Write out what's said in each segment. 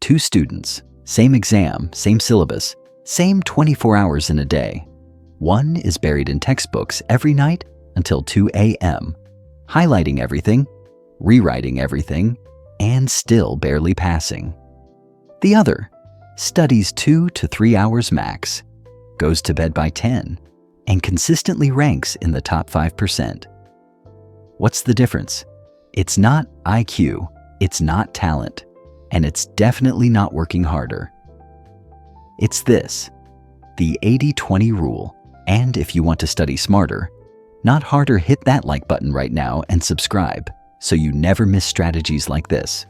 Two students, same exam, same syllabus, same 24 hours in a day. One is buried in textbooks every night until 2 a.m., highlighting everything, rewriting everything, and still barely passing. The other studies 2 to 3 hours max, goes to bed by 10, and consistently ranks in the top 5%. What's the difference? It's not IQ, it's not talent, and it's definitely not working harder. It's this, the 80-20 rule. And if you want to study smarter, not harder, hit that like button right now and subscribe so you never miss strategies like this.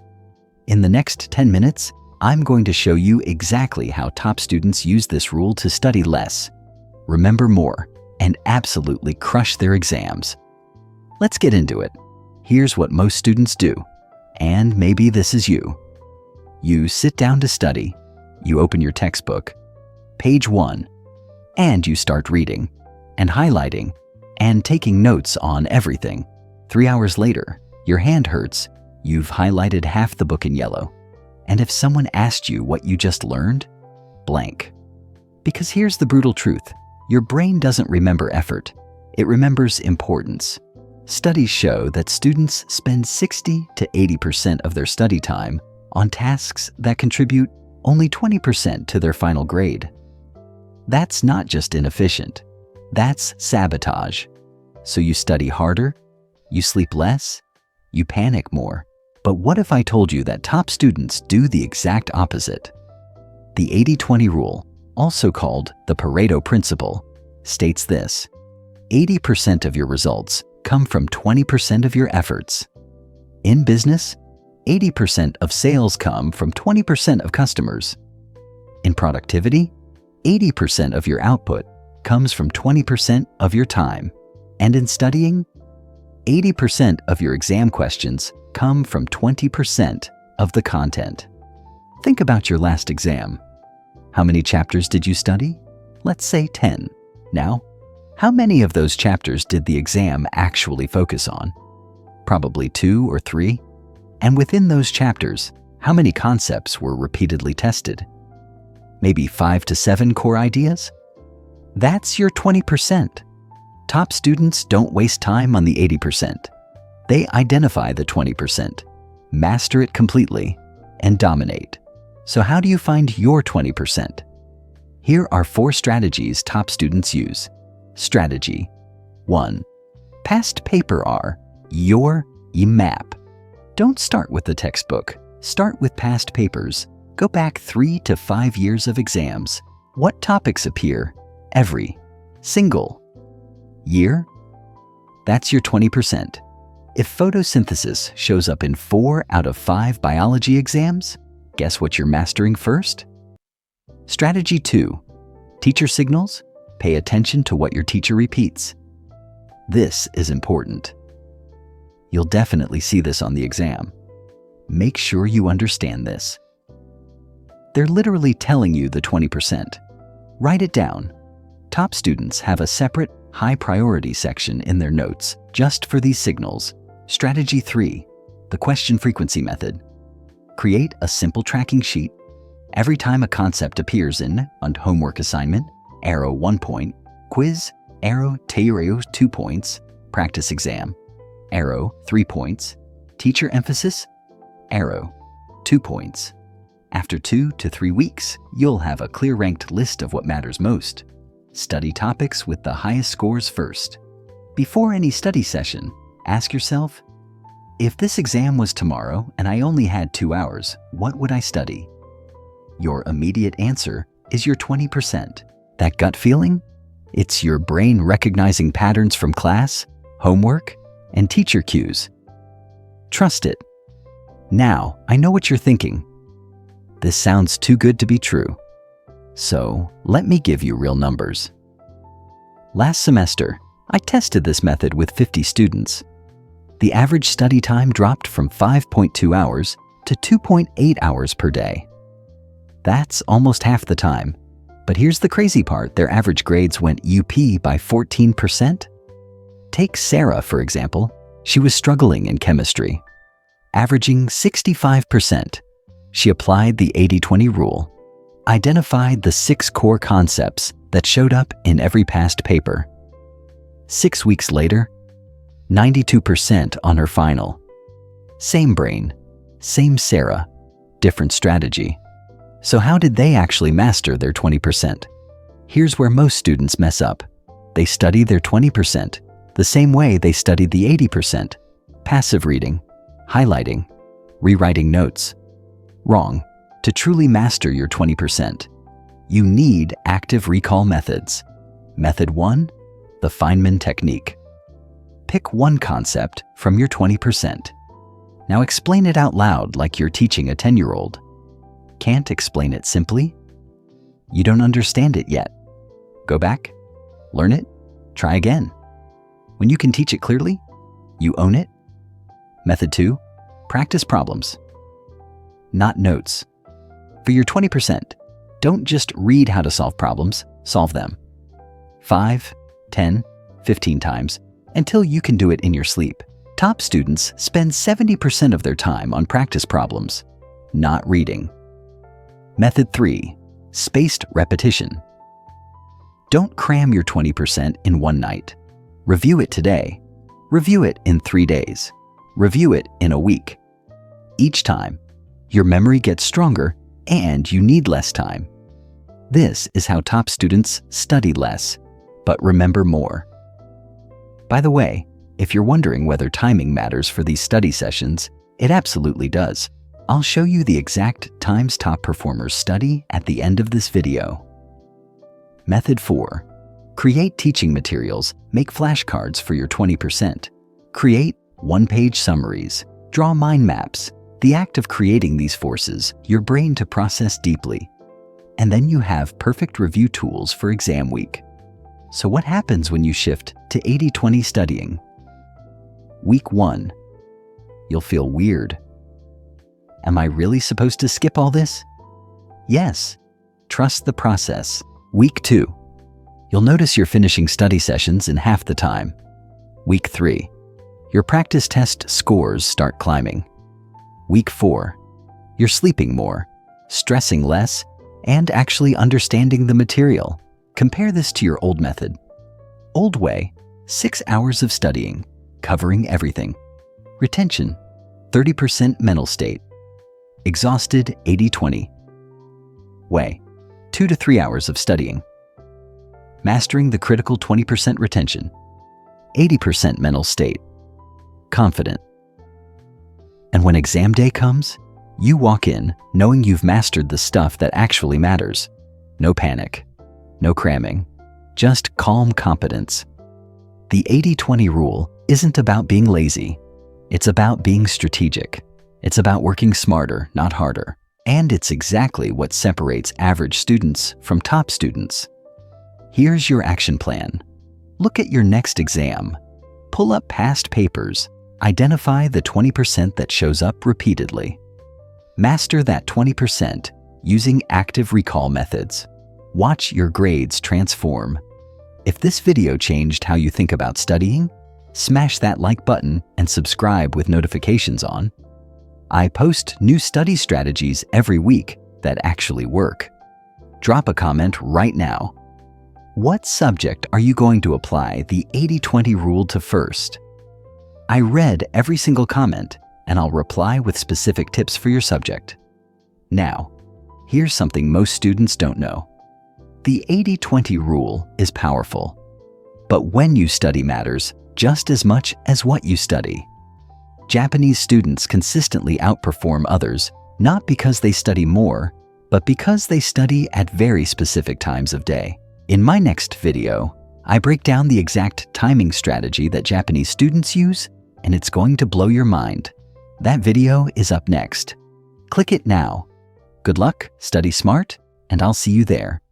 In the next 10 minutes, I'm going to show you exactly how top students use this rule to study less, remember more, and absolutely crush their exams. Let's get into it. Here's what most students do, and maybe this is you. You sit down to study, you open your textbook, page 1, and you start reading, and highlighting, and taking notes on everything. 3 hours later, your hand hurts, you've highlighted half the book in yellow. And if someone asked you what you just learned, blank. Because here's the brutal truth, your brain doesn't remember effort, it remembers importance. Studies show that students spend 60 to 80% of their study time on tasks that contribute only 20% to their final grade. That's not just inefficient, that's sabotage. So you study harder, you sleep less, you panic more. But what if I told you that top students do the exact opposite? The 80-20 rule, also called the Pareto Principle, states this: 80% of your results come from 20% of your efforts. In business, 80% of sales come from 20% of customers. In productivity, 80% of your output comes from 20% of your time. And in studying, 80% of your exam questions come from 20% of the content. Think about your last exam. How many chapters did you study? Let's say 10. Now, how many of those chapters did the exam actually focus on? Probably 2 or 3. And within those chapters, how many concepts were repeatedly tested? Maybe 5 to 7 core ideas? That's your 20%. Top students don't waste time on the 80%. They identify the 20%, master it completely, and dominate. So how do you find your 20%? Here are 4 strategies top students use. Strategy 1. Past paper are your map. Don't start with the textbook. Start with past papers. Go back 3 to 5 years of exams. What topics appear every single year? That's your 20%. If photosynthesis shows up in 4 out of 5 biology exams, guess what you're mastering first? Strategy 2. Teacher signals. Pay attention to what your teacher repeats. This is important. You'll definitely see this on the exam. Make sure you understand this. They're literally telling you the 20%. Write it down. Top students have a separate high priority section in their notes just for these signals. Strategy 3. The question frequency method. Create a simple tracking sheet. Every time a concept appears in on homework assignment, arrow 1 point, quiz, arrow 2 points, practice exam, arrow 3 points, teacher emphasis, arrow 2 points. After 2 to 3 weeks, you'll have a clear ranked list of what matters most. Study topics with the highest scores first. Before any study session, ask yourself, if this exam was tomorrow and I only had 2 hours, what would I study? Your immediate answer is your 20%. That gut feeling? It's your brain recognizing patterns from class, homework, and teacher cues. Trust it. Now, I know what you're thinking. This sounds too good to be true. So, let me give you real numbers. Last semester, I tested this method with 50 students. The average study time dropped from 5.2 hours to 2.8 hours per day. That's almost half the time. But here's the crazy part, their average grades went UP by 14%. Take Sarah, for example. She was struggling in chemistry, averaging 65%. She applied the 80-20 rule, identified the 6 core concepts that showed up in every past paper. 6 weeks later, 92% on her final. Same brain, same Sarah, different strategy. So how did they actually master their 20%? Here's where most students mess up. They study their 20% the same way they studied the 80%. Passive reading, highlighting, rewriting notes. Wrong. To truly master your 20%, you need active recall methods. Method 1, the Feynman technique. Pick one concept from your 20%. Now explain it out loud like you're teaching a 10-year-old. Can't explain it simply? You don't understand it yet. Go back, learn it, try again. When you can teach it clearly, you own it. Method 2, practice problems, not notes. For your 20%, don't just read how to solve problems, solve them. 5, 10, 15 times until you can do it in your sleep. Top students spend 70% of their time on practice problems, not reading. Method 3, spaced repetition. Don't cram your 20% in one night. Review it today. Review it in 3 days. Review it in a week. Each time, your memory gets stronger and you need less time. This is how top students study less, but remember more. By the way, if you're wondering whether timing matters for these study sessions, it absolutely does. I'll show you the exact times top performers study at the end of this video. Method 4, create teaching materials, make flashcards for your 20%. Create one-page summaries, draw mind maps. The act of creating these forces your brain to process deeply. And then you have perfect review tools for exam week. So what happens when you shift to 80-20 studying? Week 1, you'll feel weird. Am I really supposed to skip all this? Yes, trust the process. Week 2, you'll notice you're finishing study sessions in half the time. Week 3, your practice test scores start climbing. Week 4, you're sleeping more, stressing less, and actually understanding the material. Compare this to your old method. Old way, 6 hours of studying, covering everything. Retention, 30% mental state. Exhausted, 80-20. Way, 2 to 3 hours of studying. Mastering the critical 20% retention. 80% mental state. Confident. And when exam day comes, you walk in knowing you've mastered the stuff that actually matters. No panic, no cramming, just calm competence. The 80-20 rule isn't about being lazy. It's about being strategic. It's about working smarter, not harder. And it's exactly what separates average students from top students. Here's your action plan. Look at your next exam. Pull up past papers. Identify the 20% that shows up repeatedly. Master that 20% using active recall methods. Watch your grades transform. If this video changed how you think about studying, smash that like button and subscribe with notifications on. I post new study strategies every week that actually work. Drop a comment right now. What subject are you going to apply the 80-20 rule to first? I read every single comment, and I'll reply with specific tips for your subject. Now, here's something most students don't know. The 80-20 rule is powerful, but when you study matters just as much as what you study. Japanese students consistently outperform others, not because they study more, but because they study at very specific times of day. In my next video, I break down the exact timing strategy that Japanese students use, and it's going to blow your mind. That video is up next. Click it now. Good luck, study smart, and I'll see you there.